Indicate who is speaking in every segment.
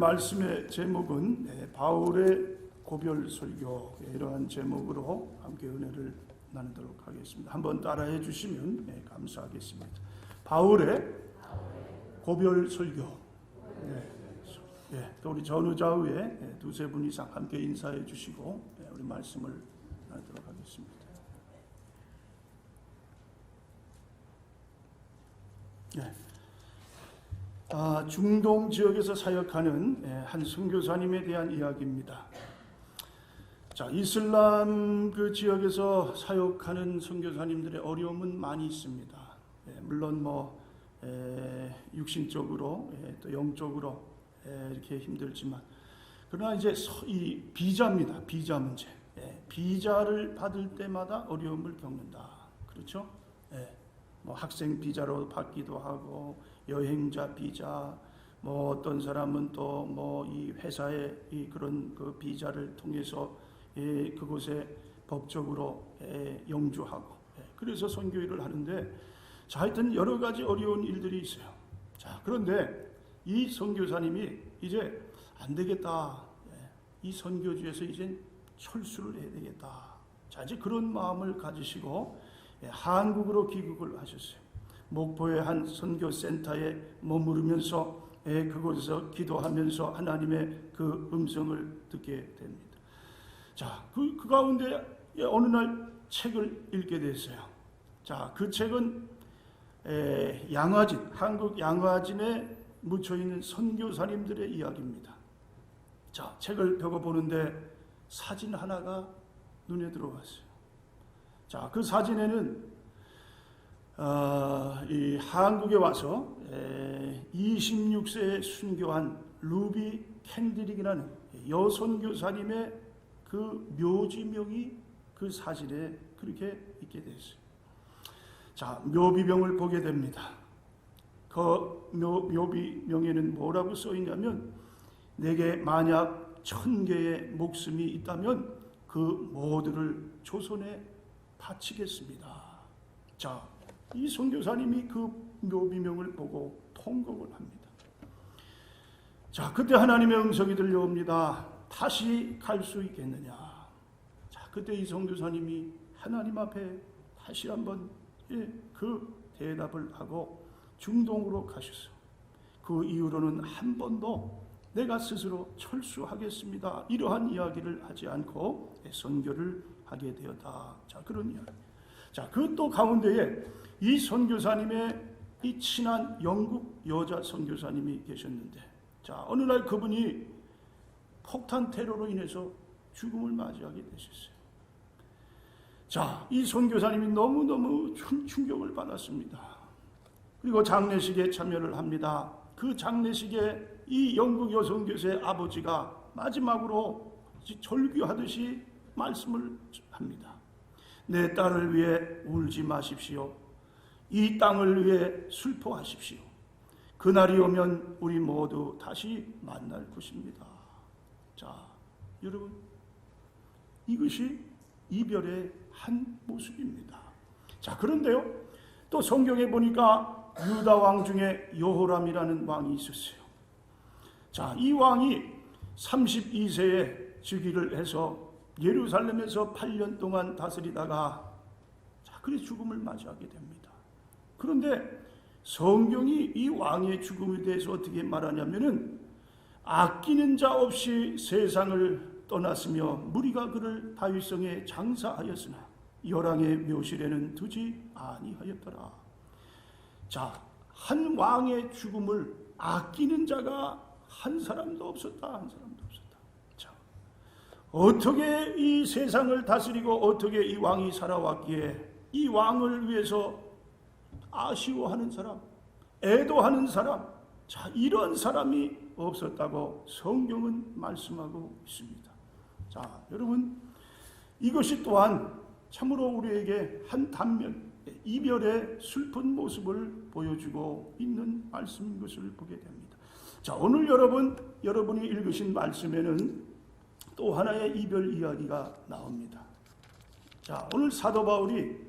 Speaker 1: 말씀의 제목은 바울의 고별 설교, 이러한 제목으로 함께 은혜를 나누도록 하겠습니다. 한번 따라해 주시면 감사하겠습니다. 바울의 고별 설교. 또 우리 전후좌우에 두세 분 이상 함께 인사해 주시고 우리 말씀을 나누도록 하겠습니다. 중동 지역에서 사역하는 한 선교사님에 대한 이야기입니다. 자, 이슬람 그 지역에서 사역하는 선교사님들의 어려움은 많이 있습니다. 물론 육신적으로 또 영적으로 이렇게 힘들지만, 그러나 이제 이 비자입니다. 비자 문제. 비자를 받을 때마다 어려움을 겪는다. 그렇죠? 학생 비자로 받기도 하고, 여행자 비자, 어떤 사람은 또 이 회사의 그런 그 비자를 통해서 그곳에 법적으로 영주하고, 그래서 선교일을 하는데, 자, 하여튼 여러 가지 어려운 일들이 있어요. 자, 그런데 이 선교사님이 이제 안 되겠다. 이 선교지에서 이제 철수를 해야 되겠다. 자, 이제 그런 마음을 가지시고 한국으로 귀국을 하셨어요. 목포의 한 선교센터에 머무르면서 그곳에서 기도하면서 하나님의 그 음성을 듣게 됩니다. 자, 그 가운데 어느 날 책을 읽게 됐어요. 자, 그 책은 양화진, 한국 양화진에 묻혀있는 선교사님들의 이야기입니다. 자, 책을 펴보는데 사진 하나가 눈에 들어왔어요. 자, 그 사진에는 이 한국에 와서 26세에 순교한 루비 캔드릭이라는 여선교사님의 그 묘지명이 그 사진에 그렇게 있게 됐어요. 자, 묘비명을 보게 됩니다. 그 묘비명에는 뭐라고 써있냐면, 내게 만약 1000개의 목숨이 있다면 그 모두를 조선에 바치겠습니다. 자, 이 선교사님이 그 묘비명을 보고 통곡을 합니다. 자, 그때 하나님의 음성이 들려옵니다. 다시 갈 수 있겠느냐. 자, 그때 이 선교사님이 하나님 앞에 다시 한번 그 대답을 하고 중동으로 가셨어요. 그 이후로는 한 번도 내가 스스로 철수하겠습니다, 이러한 이야기를 하지 않고 선교를 하게 되었다. 자, 그런 이야기. 자, 그 또 가운데에 이 선교사님의 이 친한 영국 여자 선교사님이 계셨는데, 자, 어느 날 그분이 폭탄 테러로 인해서 죽음을 맞이하게 되셨어요. 자, 이 선교사님이 너무너무 충격을 받았습니다. 그리고 장례식에 참여를 합니다. 그 장례식에 이 영국 여선교사의 아버지가 마지막으로 절규하듯이 말씀을 합니다. 내 딸을 위해 울지 마십시오. 이 땅을 위해 슬퍼하십시오. 그날이 오면 우리 모두 다시 만날 것입니다. 자, 여러분, 이것이 이별의 한 모습입니다. 자, 그런데요, 또 성경에 보니까 유다 왕 중에 여호람이라는 왕이 있었어요. 자, 이 왕이 32세에 즉위를 해서 예루살렘에서 8년 동안 다스리다가, 자, 그래 죽음을 맞이하게 됩니다. 그런데 성경이 이 왕의 죽음에 대해서 어떻게 말하냐면은, 아끼는 자 없이 세상을 떠났으며 무리가 그를 다윗성에 장사하였으나 열왕의 묘실에는 두지 아니하였더라. 자, 한 왕의 죽음을 아끼는 자가 한 사람도 없었다. 한 사람도 없었다. 자, 어떻게 이 세상을 다스리고 어떻게 이 왕이 살아왔기에 이 왕을 위해서 아쉬워하는 사람, 애도하는 사람, 자, 이런 사람이 없었다고 성경은 말씀하고 있습니다. 자, 여러분, 이것이 또한 참으로 우리에게 한 단면, 이별의 슬픈 모습을 보여주고 있는 말씀인 것을 보게 됩니다. 자, 오늘 여러분이 읽으신 말씀에는 또 하나의 이별 이야기가 나옵니다. 자, 오늘 사도 바울이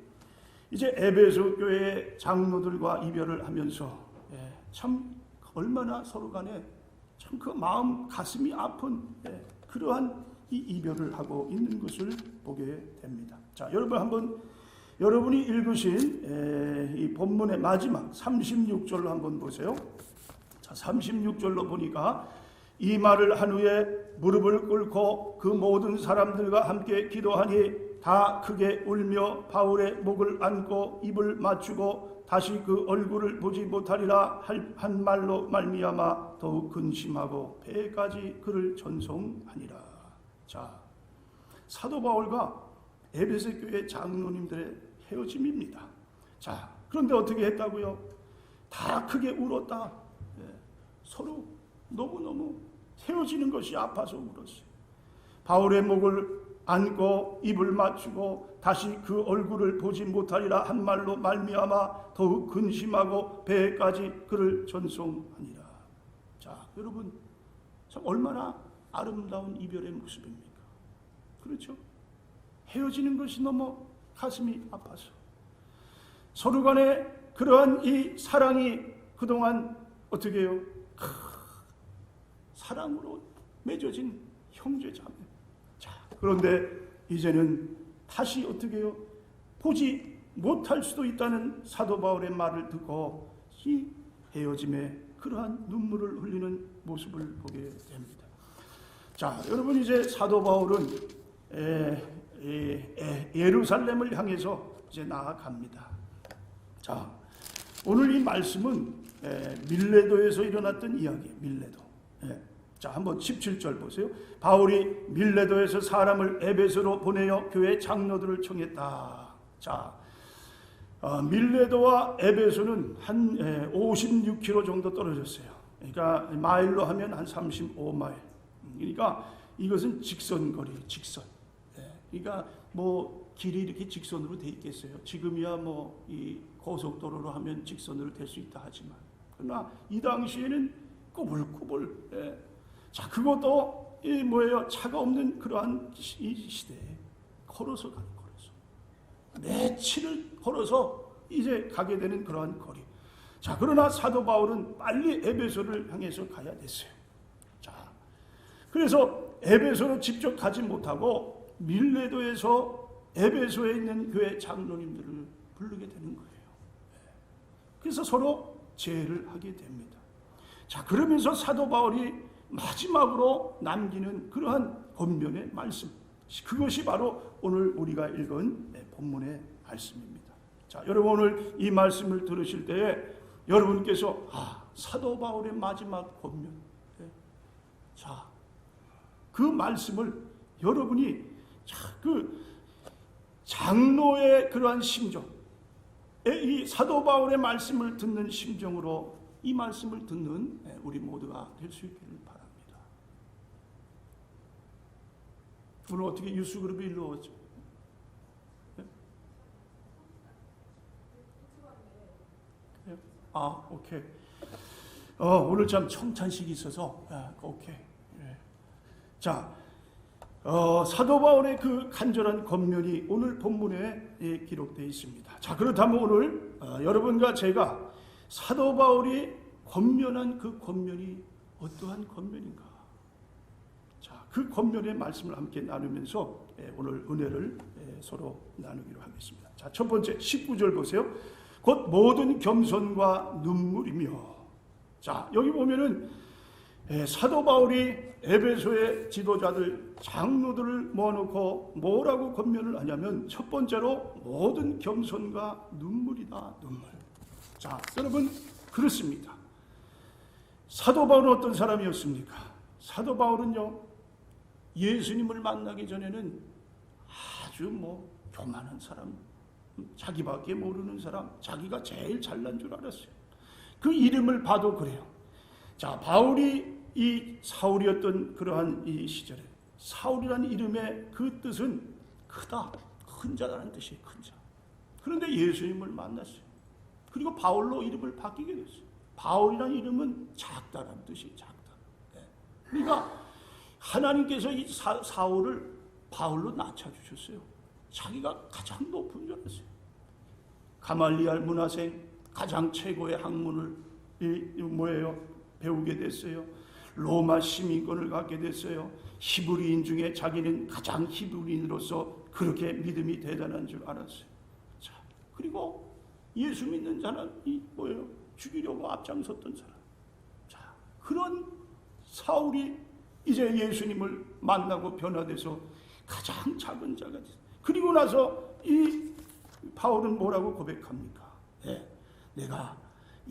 Speaker 1: 이제 에베소 교회의 장로들과 이별을 하면서 참 얼마나 서로 간에 참 그 마음 가슴이 아픈 그러한 이 이별을 하고 있는 것을 보게 됩니다. 자, 여러분 한번 여러분이 읽으신 이 본문의 마지막 36절로 한번 보세요. 자, 36절로 보니까 이 말을 한 후에 무릎을 꿇고 그 모든 사람들과 함께 기도하니 다 크게 울며 바울의 목을 안고 입을 맞추고 다시 그 얼굴을 보지 못하리라 한 말로 말미암아 더욱 근심하고 배까지 그를 전송하니라. 자, 사도 바울과 에베소 교회 장로님들의 헤어짐입니다. 자, 그런데 어떻게 했다고요? 다 크게 울었다. 서로 너무너무 헤어지는 것이 아파서 울었어요. 바울의 목을 안고 입을 맞추고 다시 그 얼굴을 보지 못하리라 한 말로 말미암아 더욱 근심하고 배까지 그를 전송하니라. 자, 여러분 참 얼마나 아름다운 이별의 모습입니까? 그렇죠? 헤어지는 것이 너무 가슴이 아파서 서로 간에 그러한 이 사랑이 그동안 어떻게 해요? 사랑으로 맺어진 형제자매. 자, 그런데 이제는 다시 어떻게 해요? 보지 못할 수도 있다는 사도 바울의 말을 듣고 이 헤어짐에 그러한 눈물을 흘리는 모습을 보게 됩니다. 자, 여러분 이제 사도 바울은 예루살렘을 향해서 이제 나아갑니다. 자, 오늘 이 말씀은 밀레도에서 일어났던 이야기예요. 밀레도. 자, 한번 17절 보세요. 바울이 밀레도에서 사람을 에베소로 보내어 교회 장로들을 청했다. 자, 밀레도와 에베소는 한 56km 정도 떨어졌어요. 그러니까 마일로 하면 한 35마일. 그러니까 이것은 직선거리, 직선. 그러니까 뭐 길이 이렇게 직선으로 돼 있겠어요. 지금이야 뭐 이 고속도로로 하면 직선으로 될 수 있다 하지만, 그러나 이 당시에는 꾸불꾸불. 자, 그것도 이 뭐예요? 차가 없는 그러한 이 시대에 걸어서 가는, 걸어서 며칠을 걸어서 이제 가게 되는 그러한 거리. 자, 그러나 사도 바울은 빨리 에베소를 향해서 가야 됐어요. 자, 그래서 에베소로 직접 가지 못하고 밀레도에서 에베소에 있는 교회 장로님들을 부르게 되는 거예요. 그래서 서로 제의를 하게 됩니다. 자, 그러면서 사도 바울이 마지막으로 남기는 그러한 권면의 말씀, 그것이 바로 오늘 우리가 읽은 본문의 말씀입니다. 자, 여러분 오늘 이 말씀을 들으실 때에 여러분께서 사도 바울의 마지막 권면, 자, 그 말씀을 여러분이 그 장로의 그러한 심정, 이 사도 바울의 말씀을 듣는 심정으로 이 말씀을 듣는 우리 모두가 될 수 있기를 바랍니다. 오늘 어떻게 유수그룹이 일로 오죠? 오케이. 오늘 참 청찬식이 있어서 오케이. 자, 사도 바울의 그 간절한 권면이 오늘 본문에 기록되어 있습니다. 자, 그렇다면 오늘 여러분과 제가 사도 바울이 권면한 그 권면이 어떠한 권면인가? 자, 그 권면의 말씀을 함께 나누면서 오늘 은혜를 서로 나누기로 하겠습니다. 자, 첫 번째 19절 보세요. 곧 모든 겸손과 눈물이며. 자, 여기 보면은 사도 바울이 에베소의 지도자들, 장로들을 모아놓고 뭐라고 권면을 하냐면 첫 번째로 모든 겸손과 눈물이다. 눈물. 자, 여러분 그렇습니다. 사도 바울은 어떤 사람이었습니까? 사도 바울은요, 예수님을 만나기 전에는 아주 뭐 교만한 사람, 자기밖에 모르는 사람, 자기가 제일 잘난 줄 알았어요. 그 이름을 봐도 그래요. 자, 바울이 이 사울이었던 그러한 이 시절에 사울이라는 이름의 그 뜻은 크다, 큰 자라는 뜻이에요. 큰 자. 그런데 예수님을 만났어요. 그리고 바울로 이름을 바뀌게 됐어요. 바울이라는 이름은 작다라는 뜻이에요. 작다. 그러니까 하나님께서 이 사울을 바울로 낮춰주셨어요. 자기가 가장 높은 줄 알았어요. 가말리알 문화생, 가장 최고의 학문을 배우게 됐어요. 로마 시민권을 갖게 됐어요. 히브리인 중에 자기는 가장 히브리인으로서 그렇게 믿음이 대단한 줄 알았어요. 자, 그리고 예수 믿는 사람이 뭐예요? 죽이려고 앞장섰던 사람. 자, 그런 사울이 이제 예수님을 만나고 변화돼서 가장 작은 자가 됐어요. 그리고 나서 이 바울은 뭐라고 고백합니까? 네, 내가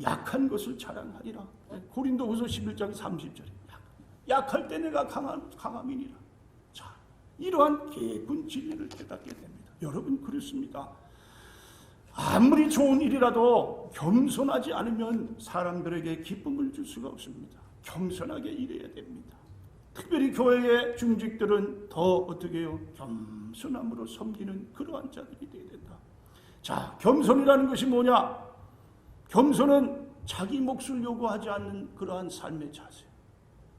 Speaker 1: 약한 것을 자랑하리라. 고린도후서 11장 30절에 약할 때 내가 강함이니라. 자, 이러한 깊은 진리를 깨닫게 됩니다. 여러분, 그렇습니다. 아무리 좋은 일이라도 겸손하지 않으면 사람들에게 기쁨을 줄 수가 없습니다. 겸손하게 일해야 됩니다. 특별히 교회의 중직들은 더 어떻게 해요? 겸손함으로 섬기는 그러한 자들이 되어야 된다. 자, 겸손이라는 것이 뭐냐? 겸손은 자기 몫을 요구하지 않는 그러한 삶의 자세.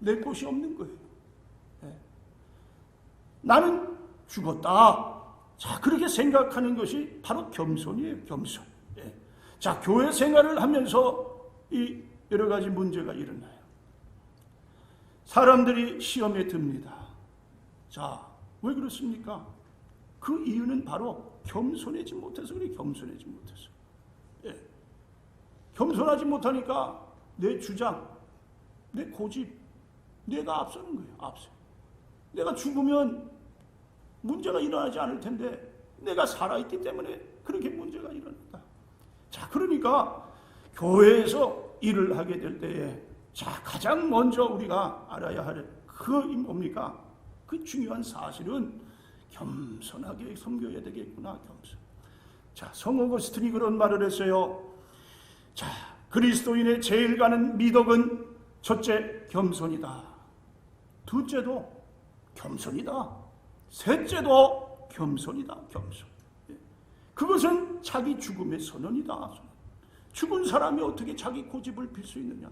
Speaker 1: 내 것이 없는 거예요. 네. 나는 죽었다. 자, 그렇게 생각하는 것이 바로 겸손이에요. 겸손. 네. 자, 교회 생활을 하면서 이 여러 가지 문제가 일어나요. 사람들이 시험에 듭니다. 자, 왜 그렇습니까? 그 이유는 바로 겸손하지 못해서 그래. 겸손하지 못해서. 예. 겸손하지 못하니까 내 주장, 내 고집, 내가 앞서는 거예요. 앞서. 내가 죽으면 문제가 일어나지 않을 텐데 내가 살아있기 때문에 그렇게 문제가 일어난다. 자, 그러니까 교회에서 일을 하게 될 때에 자, 가장 먼저 우리가 알아야 할 그 뭡니까? 그 중요한 사실은 겸손하게 섬겨야 되겠구나. 겸손. 자, 성 어거스틴이 그런 말을 했어요. 자, 그리스도인의 제일 가는 미덕은 첫째, 겸손이다. 둘째도 겸손이다. 셋째도 겸손이다. 겸손. 그것은 자기 죽음의 선언이다. 죽은 사람이 어떻게 자기 고집을 필 수 있느냐?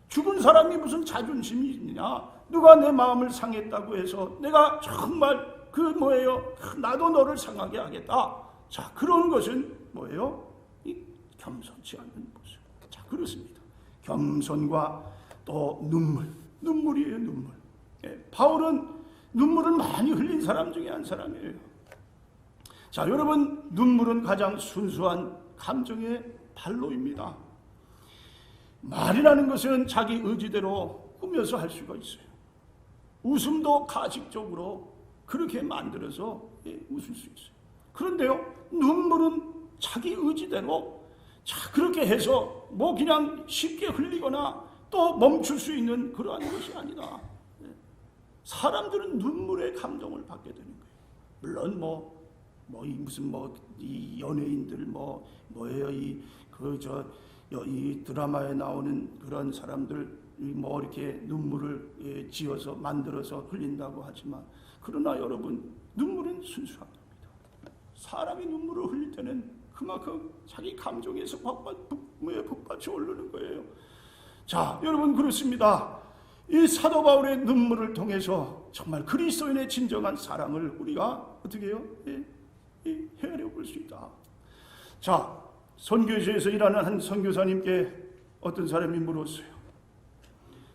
Speaker 1: 죽은 사람이 무슨 자존심이 있느냐? 누가 내 마음을 상했다고 해서 내가 정말 그 뭐예요? 나도 너를 상하게 하겠다. 자, 그런 것은 뭐예요? 이 겸손치 않는 모습. 자, 그렇습니다. 겸손과 또 눈물이에요. 눈물. 예, 바울은 눈물을 많이 흘린 사람 중에 한 사람이에요. 자, 여러분, 눈물은 가장 순수한 감정의 발로입니다. 말이라는 것은 자기 의지대로 꾸며서 할 수가 있어요. 웃음도 가식적으로 그렇게 만들어서 웃을 수 있어요. 그런데요, 눈물은 자기 의지대로 자, 그렇게 해서 뭐 그냥 쉽게 흘리거나 또 멈출 수 있는 그러한 것이 아니다. 사람들은 눈물의 감동을 받게 되는 거예요. 물론 이 연예인들 뭐예요? 이 드라마에 나오는 그런 사람들 뭐 이렇게 눈물을 지어서 만들어서 흘린다고 하지만, 그러나 여러분, 눈물은 순수한 겁니다. 사람이 눈물을 흘릴 때는 그만큼 자기 감정에서 북받쳐 오르는 거예요. 자, 여러분, 그렇습니다. 이 사도 바울의 눈물을 통해서 정말 그리스도인의 진정한 사랑을 우리가 어떻게 해요? 헤아려 볼 수 있다. 자, 선교지에서 일하는 한 선교사님께 어떤 사람이 물었어요.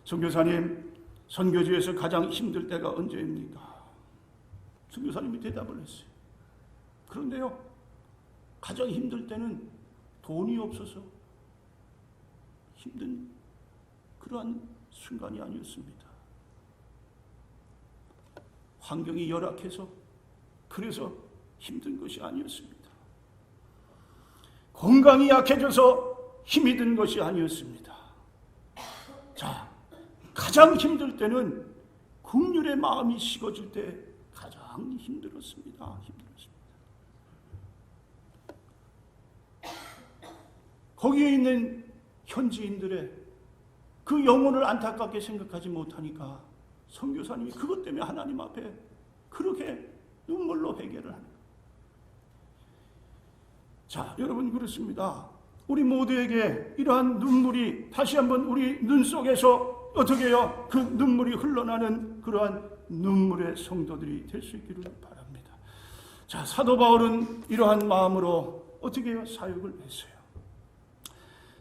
Speaker 1: 선교사님, 선교지에서 가장 힘들 때가 언제입니까? 선교사님이 대답을 했어요. 그런데요, 가장 힘들 때는 돈이 없어서 힘든 그러한 순간이 아니었습니다. 환경이 열악해서 그래서 힘든 것이 아니었습니다. 건강이 약해져서 힘이 든 것이 아니었습니다. 자, 가장 힘들 때는 긍휼의 마음이 식어질 때 가장 힘들었습니다. 거기에 있는 현지인들의 그 영혼을 안타깝게 생각하지 못하니까 선교사님이 그것 때문에 하나님 앞에 그렇게 눈물로 회개를 하는 거예요. 자, 여러분, 그렇습니다. 우리 모두에게 이러한 눈물이 다시 한번 우리 눈 속에서 어떻게 해요? 그 눈물이 흘러나는 그러한 눈물의 성도들이 될 수 있기를 바랍니다. 자, 사도 바울은 이러한 마음으로 어떻게 해요? 사역을 했어요.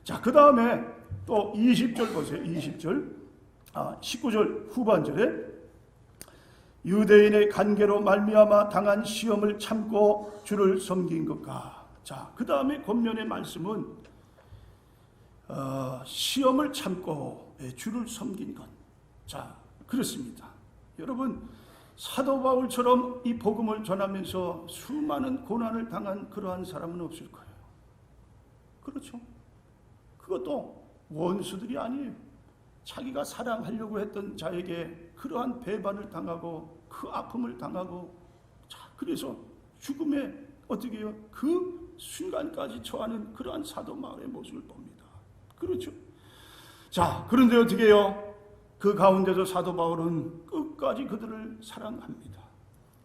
Speaker 1: 자, 그 다음에 또 20절 보세요. 20절. 19절 후반절에 유대인의 간계로 말미암아 당한 시험을 참고 주를 섬긴 것과, 자, 그 다음에 권면의 말씀은 시험을 참고 주를 섬긴 것. 자, 그렇습니다. 여러분, 사도 바울처럼 이 복음을 전하면서 수많은 고난을 당한 그러한 사람은 없을 거예요. 그렇죠? 그것도 원수들이 아니에요. 자기가 사랑하려고 했던 자에게 그러한 배반을 당하고 그 아픔을 당하고, 자, 그래서 죽음에 어떻게 해요? 그 순간까지 처하는 그러한 사도 바울의 모습을 봅니다. 그렇죠? 자, 그런데 어떻게 해요? 그 가운데서 사도 바울은 끝까지 그들을 사랑합니다.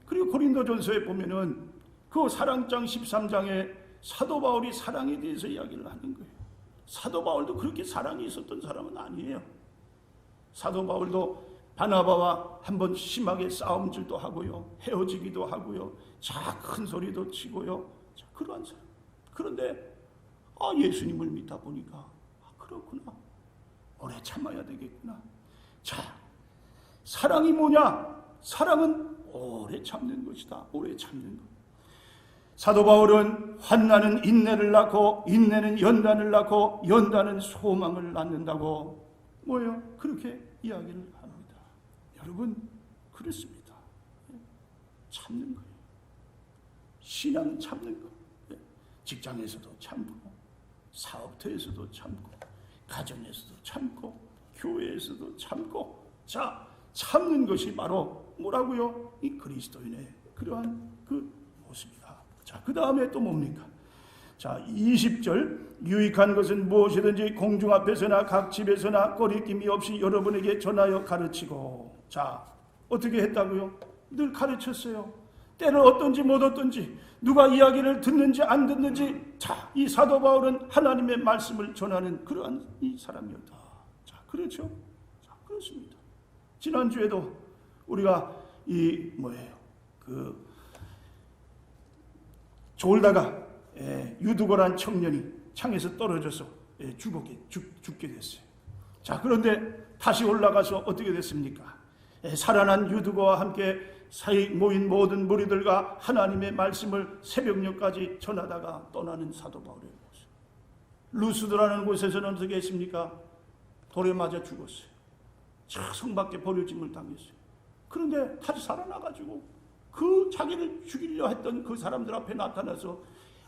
Speaker 1: 그리고 고린도전서에 보면은 그 사랑장 13장에 사도 바울이 사랑에 대해서 이야기를 하는 거예요. 사도 바울도 그렇게 사랑이 있었던 사람은 아니에요. 사도 바울도 바나바와 한번 심하게 싸움질도 하고요, 헤어지기도 하고요, 자, 큰 소리도 치고요, 자, 그러한 사람. 그런데 예수님을 믿다 보니까 그렇구나, 오래 참아야 되겠구나. 자, 사랑이 뭐냐? 사랑은 오래 참는 것이다. 오래 참는 것. 사도 바울은 환난은 인내를 낳고 인내는 연단을 낳고 연단은 소망을 낳는다고 뭐예요? 그렇게 이야기를 합니다. 여러분, 그렇습니다. 참는 거예요. 신앙은 참는 거. 직장에서도 참고, 사업터에서도 참고, 가정에서도 참고, 교회에서도 참고. 자, 참는 것이 바로 뭐라고요? 이 그리스도인의 그러한 그 모습이다. 자, 그 다음에 또 뭡니까? 자, 20절, 유익한 것은 무엇이든지 공중 앞에서나 각 집에서나 꺼리낌이 없이 여러분에게 전하여 가르치고. 자, 어떻게 했다고요? 늘 가르쳤어요. 때를 어떤지 못 어떤지, 누가 이야기를 듣는지 안 듣는지, 자, 이 사도 바울은 하나님의 말씀을 전하는 그러한 이 사람이었다. 자, 그렇죠? 자, 그렇습니다. 지난주에도 우리가 졸다가 유두거란 청년이 창에서 떨어져서 죽게 됐어요. 자, 그런데 다시 올라가서 어떻게 됐습니까? 살아난 유두거와 함께 사이 모인 모든 무리들과 하나님의 말씀을 새벽녘까지 전하다가 떠나는 사도 바울의 모습. 루스드라는 곳에서는 어떻게 했습니까? 돌에 맞아 죽었어요. 성밖에 버려짐을 당했어요. 그런데 다시 살아나가지고 그 자기를 죽이려 했던 그 사람들 앞에 나타나서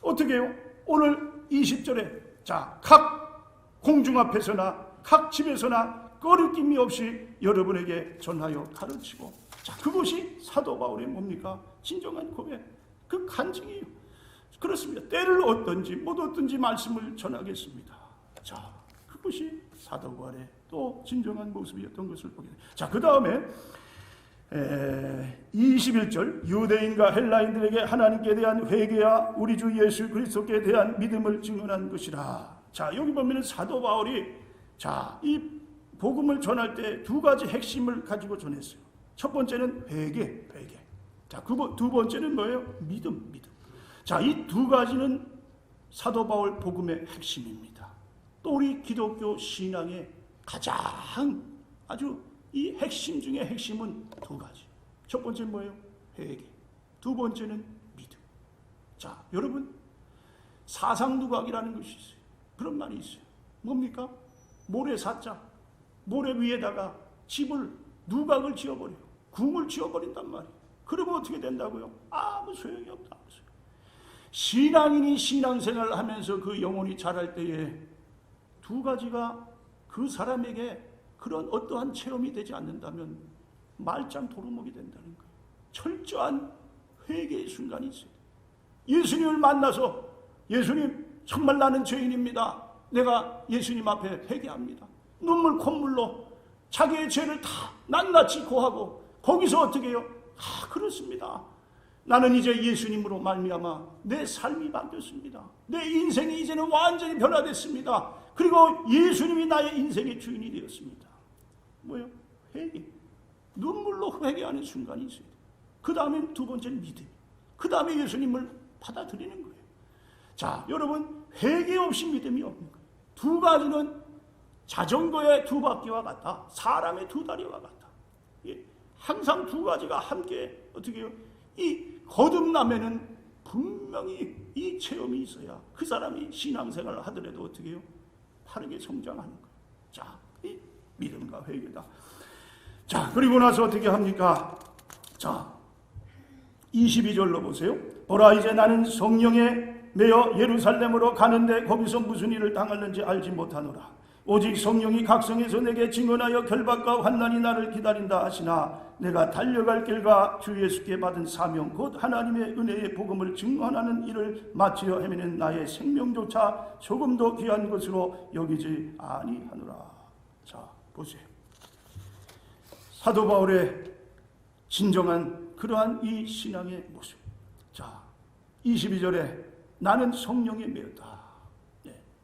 Speaker 1: 어떻게 해요? 오늘 20절에 자, 각 공중 앞에서나 각 집에서나 꺼리낌이 없이 여러분에게 전하여 가르치고. 자, 그것이 사도 바울의 뭡니까? 진정한 고백, 그 간증이에요. 그렇습니다. 때를 얻든지 못 얻든지 말씀을 전하겠습니다. 자, 그것이 사도 바울의 또 진정한 모습이었던 것을 보게 됩니다. 자, 그 다음에 21절, 유대인과 헬라인들에게 하나님께 대한 회개와 우리 주 예수 그리스도께 대한 믿음을 증언한 것이라. 자, 여기 보면 사도 바울이 자, 이 복음을 전할 때 두 가지 핵심을 가지고 전했어요. 첫 번째는 회개. 자, 두 번째는 뭐예요? 믿음. 자, 이 두 가지는 사도 바울 복음의 핵심입니다. 또 우리 기독교 신앙의 가장 아주 이 핵심 중에 핵심은 두 가지. 첫 번째는 뭐예요? 회개. 두 번째는 믿음. 자, 여러분, 사상누각이라는 것이 있어요. 그런 말이 있어요. 뭡니까? 모래사자, 모래 위에다가 집을, 누각을 지어버려요. 궁을 지어버린단 말이에요. 그러면 어떻게 된다고요? 아무 소용이 없다. 신앙인이 신앙생활을 하면서 그 영혼이 자랄 때에 두 가지가 그 사람에게 그런 어떠한 체험이 되지 않는다면 말짱 도루묵이 된다는 거예요. 철저한 회개의 순간이 있어요. 예수님을 만나서 예수님, 정말 나는 죄인입니다. 내가 예수님 앞에 회개합니다. 눈물 콧물로 자기의 죄를 다 낱낱이 고하고 거기서 어떻게 해요? 그렇습니다. 나는 이제 예수님으로 말미암아 내 삶이 바뀌었습니다. 내 인생이 이제는 완전히 변화됐습니다. 그리고 예수님이 나의 인생의 주인이 되었습니다. 뭐예요? 회개. 눈물로 회개하는 순간이 있어요. 그 다음에 두 번째는 믿음. 그 다음에 예수님을 받아들이는 거예요. 자, 여러분, 회개 없이 믿음이 없는 거예요. 두 가지는 자전거의 두 바퀴와 같다. 사람의 두 다리와 같다. 예, 항상 두 가지가 함께 어떻게 해요? 이 거듭남에는 분명히 이 체험이 있어야 그 사람이 신앙생활을 하더라도 어떻게 해요? 바르게 성장하는 거예요. 자, 이 믿음과 회개다. 자, 그리고 나서 어떻게 합니까? 자, 22절로 보세요. 보라, 이제 나는 성령에 매여 예루살렘으로 가는데 거기서 무슨 일을 당하는지 알지 못하노라. 오직 성령이 각성에서 내게 증언하여 결박과 환난이 나를 기다린다 하시나 내가 달려갈 길과 주 예수께 받은 사명 곧 하나님의 은혜의 복음을 증언하는 일을 마치려 하면은 나의 생명조차 조금도 귀한 것으로 여기지 아니하노라. 자, 보세요. 사도 바울의 진정한 그러한 이 신앙의 모습. 자, 22절에 나는 성령에 매였다.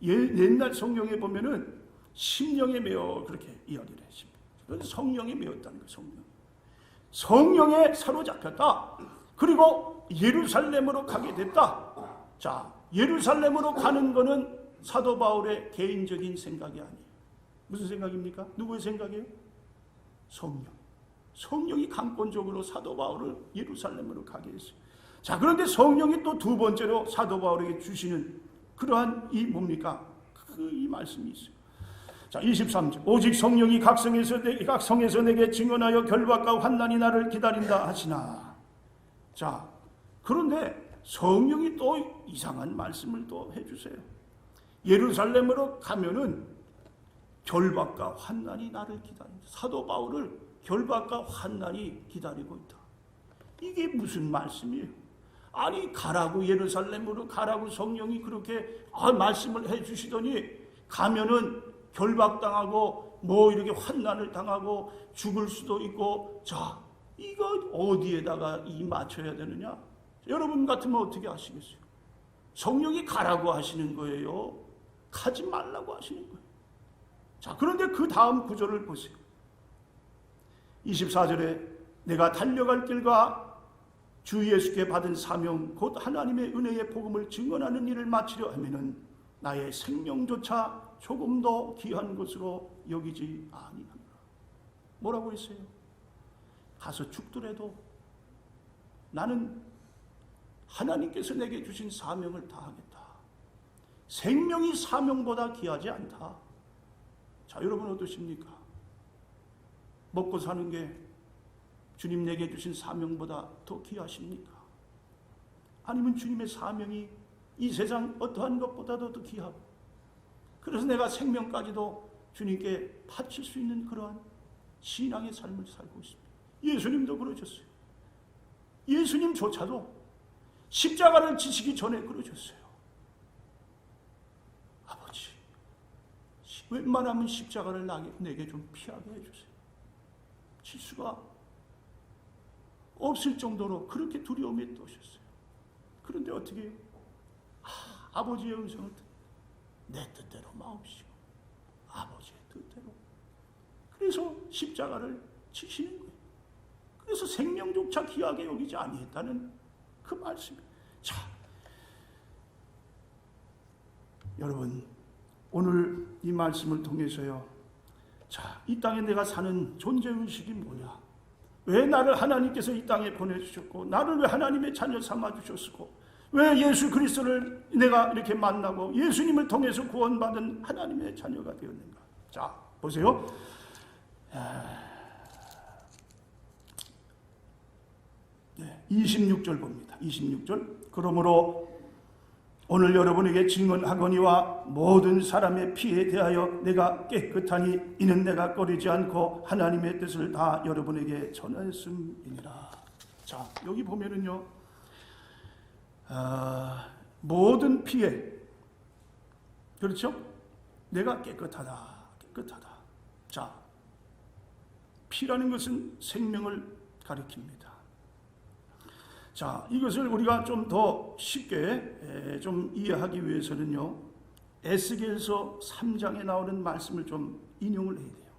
Speaker 1: 옛날 성경에 보면은 심령에 매여 그렇게 이야기를 했습니다. 그래서 성령에 매였다는 거예요. 성령에 사로잡혔다. 그리고 예루살렘으로 가게 됐다. 자, 예루살렘으로 가는 거는 사도 바울의 개인적인 생각이 아니에요. 무슨 생각입니까? 누구의 생각이에요? 성령이 강권적으로 사도 바울을 예루살렘으로 가게 했어요. 자, 그런데 성령이 또 두 번째로 사도 바울에게 주시는 그러한 이 뭡니까? 이 말씀이 있어요. 자, 23절. 오직 성령이 각성에서 내게 증언하여 결박과 환난이 나를 기다린다 하시나. 자, 그런데 성령이 또 이상한 말씀을 또 해주세요. 예루살렘으로 가면은 결박과 환난이 나를 기다린다. 사도 바울을 결박과 환난이 기다리고 있다. 이게 무슨 말씀이에요? 아니, 가라고, 예루살렘으로 가라고 성령이 그렇게 말씀을 해주시더니 가면은 결박당하고 뭐 이렇게 환난을 당하고 죽을 수도 있고, 자, 이거 어디에다가 이 맞춰야 되느냐? 여러분 같으면 어떻게 하시겠어요? 성령이 가라고 하시는 거예요? 가지 말라고 하시는 거예요. 자, 그런데 그 다음 구절을 보세요. 24절에 내가 달려갈 길과 주 예수께 받은 사명 곧 하나님의 은혜의 복음을 증언하는 일을 마치려 하면은 나의 생명조차 조금 더 귀한 것으로 여기지 아니하노라. 뭐라고 했어요? 가서 죽더라도 나는 하나님께서 내게 주신 사명을 다하겠다. 생명이 사명보다 귀하지 않다. 자, 여러분 어떠십니까? 먹고 사는 게 주님 내게 주신 사명보다 더 귀하십니까? 아니면 주님의 사명이 이 세상 어떠한 것보다도 더 귀하고, 그래서 내가 생명까지도 주님께 바칠 수 있는 그러한 신앙의 삶을 살고 있습니다. 예수님도 그러셨어요. 예수님조차도 십자가를 지시기 전에 그러셨어요. 아버지, 웬만하면 십자가를 내게 좀 피하게 해주세요. 질 수가 없을 정도로 그렇게 두려움에 떠셨어요. 그런데 어떻게 해요? 아버지의 음성을 내 뜻대로 마옵시고 아버지의 뜻대로. 그래서 십자가를 지시는 거예요. 그래서 생명조차 귀하게 여기지 아니했다는 그 말씀이에요. 자, 여러분 오늘 이 말씀을 통해서요, 자, 이 땅에 내가 사는 존재의식이 뭐냐? 왜 나를 하나님께서 이 땅에 보내주셨고, 나를 왜 하나님의 자녀 삼아주셨고, 왜 예수 그리스도를 내가 이렇게 만나고 예수님을 통해서 구원받은 하나님의 자녀가 되었는가? 자, 보세요. 26절 봅니다. 26절. 그러므로 오늘 여러분에게 증언하거니와 모든 사람의 피에 대하여 내가 깨끗하니 이는 내가 꺼리지 않고 하나님의 뜻을 다 여러분에게 전했음이니라. 자, 여기 보면은요, 모든 피에, 그렇죠? 내가 깨끗하다. 자, 피라는 것은 생명을 가리킵니다. 자, 이것을 우리가 좀 더 쉽게 좀 이해하기 위해서는요, 에스겔서 3장에 나오는 말씀을 좀 인용을 해야 돼요.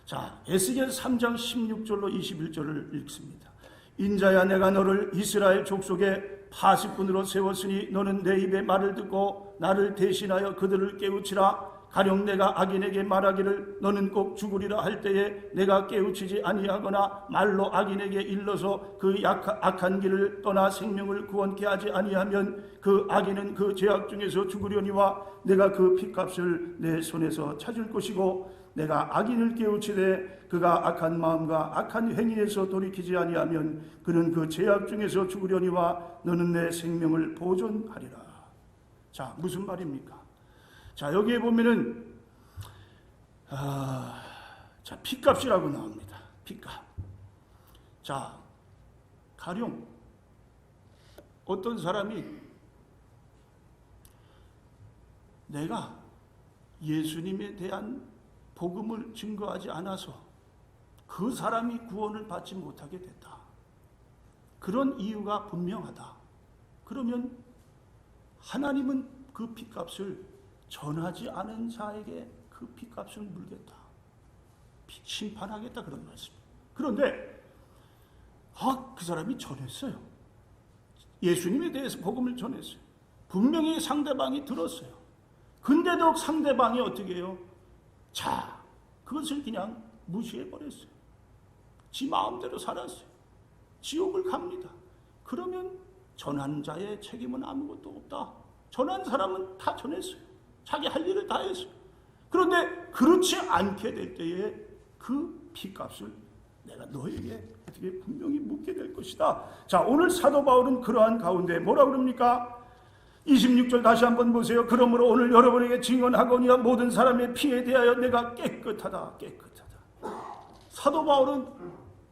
Speaker 1: 자, 에스겔 3장 16절로 21절을 읽습니다. 인자야, 내가 너를 이스라엘 족속의 파수꾼으로 세웠으니 너는 내 입의 말을 듣고 나를 대신하여 그들을 깨우치라. 가령 내가 악인에게 말하기를 너는 꼭 죽으리라 할 때에 내가 깨우치지 아니하거나 말로 악인에게 일러서 그 악한 길을 떠나 생명을 구원케 하지 아니하면 그 악인은 그 죄악 중에서 죽으려니와 내가 그 핏값을 내 손에서 찾을 것이고 내가 악인을 깨우치되 그가 악한 마음과 악한 행위에서 돌이키지 아니하면 그는 그 죄악 중에서 죽으려니와 너는 내 생명을 보존하리라. 자, 무슨 말입니까? 자, 여기에 보면은 자, 핏값이라고 나옵니다. 핏값. 자, 가령 어떤 사람이 내가 예수님에 대한 복음을 증거하지 않아서 그 사람이 구원을 받지 못하게 됐다. 그런 이유가 분명하다. 그러면 하나님은 그 핏값을 전하지 않은 자에게 그 핏값을 물겠다. 심판하겠다, 그런 말씀입니다. 그런데 그 사람이 전했어요. 예수님에 대해서 복음을 전했어요. 분명히 상대방이 들었어요. 근데도 상대방이 어떻게 해요? 자, 그것을 그냥 무시해버렸어요. 지 마음대로 살았어요. 지옥을 갑니다. 그러면 전한 자의 책임은 아무것도 없다. 전한 사람은 다 전했어요. 자기 할 일을 다 했어요. 그런데 그렇지 않게 될 때에 그 핏값을 내가 너에게 어떻게 분명히 묻게 될 것이다. 자, 오늘 사도 바울은 그러한 가운데 뭐라 그럽니까? 26절 다시 한번 보세요. 그러므로 오늘 여러분에게 증언하거니와 모든 사람의 피에 대하여 내가 깨끗하다. 깨끗하다. 사도 바울은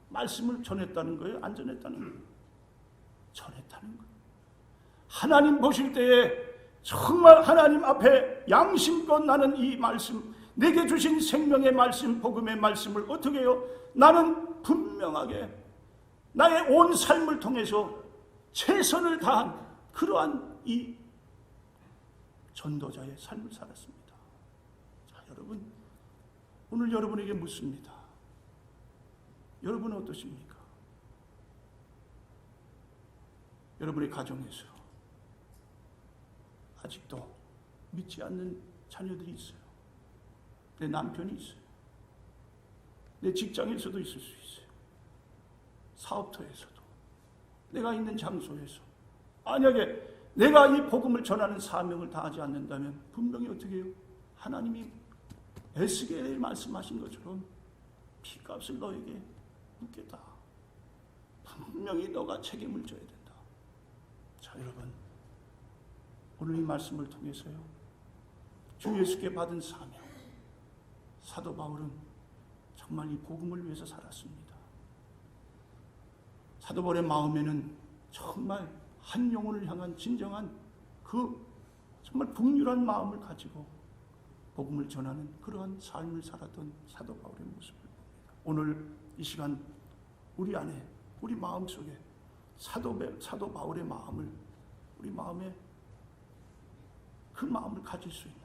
Speaker 1: 말씀을 전했다는 거예요? 안 전했다는 거예요? 전했다는 거예요. 하나님 보실 때에 정말 하나님 앞에 양심껏 나는 이 말씀, 내게 주신 생명의 말씀, 복음의 말씀을 어떻게 해요? 나는 분명하게 나의 온 삶을 통해서 최선을 다한 그러한 이 전도자의 삶을 살았습니다. 자, 여러분, 오늘 여러분에게 묻습니다. 여러분은 어떠십니까? 여러분의 가정에서 아직도 믿지 않는 자녀들이 있어요. 내 남편이 있어요. 내 직장에서도 있을 수 있어요. 사업터에서도, 내가 있는 장소에서 만약에 내가 이 복음을 전하는 사명을 다하지 않는다면 분명히 어떻게 해요? 하나님이 에스겔에 말씀하신 것처럼 핏값을 너에게 묻겠다. 분명히 너가 책임을 져야 된다. 자, 여러분, 오늘 이 말씀을 통해서요, 주 예수께 받은 사명, 사도 바울은 정말 이 복음을 위해서 살았습니다. 사도 바울의 마음에는 정말 한 영혼을 향한 진정한 그 정말 북률한 마음을 가지고 복음을 전하는 그러한 삶을 살았던 사도 바울의 모습을 봅니다. 오늘 이 시간 우리 안에, 우리 마음 속에 사도 바울의 마음을, 우리 마음에 그 마음을 가질 수 있는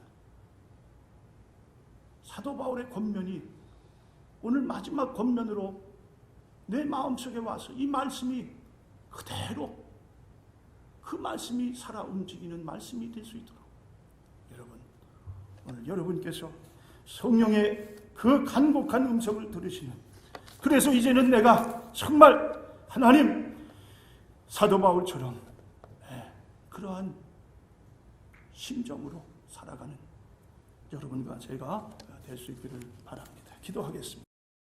Speaker 1: 사도 바울의 권면이 오늘 마지막 권면으로 내 마음속에 와서 이 말씀이 그대로 그 말씀이 살아 움직이는 말씀이 될 수 있도록, 여러분, 오늘 여러분께서 성령의 그 간곡한 음성을 들으시는, 그래서 이제는 내가 정말 하나님 사도 바울처럼 그러한 심정으로 살아가는 여러분과 제가 될 수 있기를 바랍니다. 기도하겠습니다.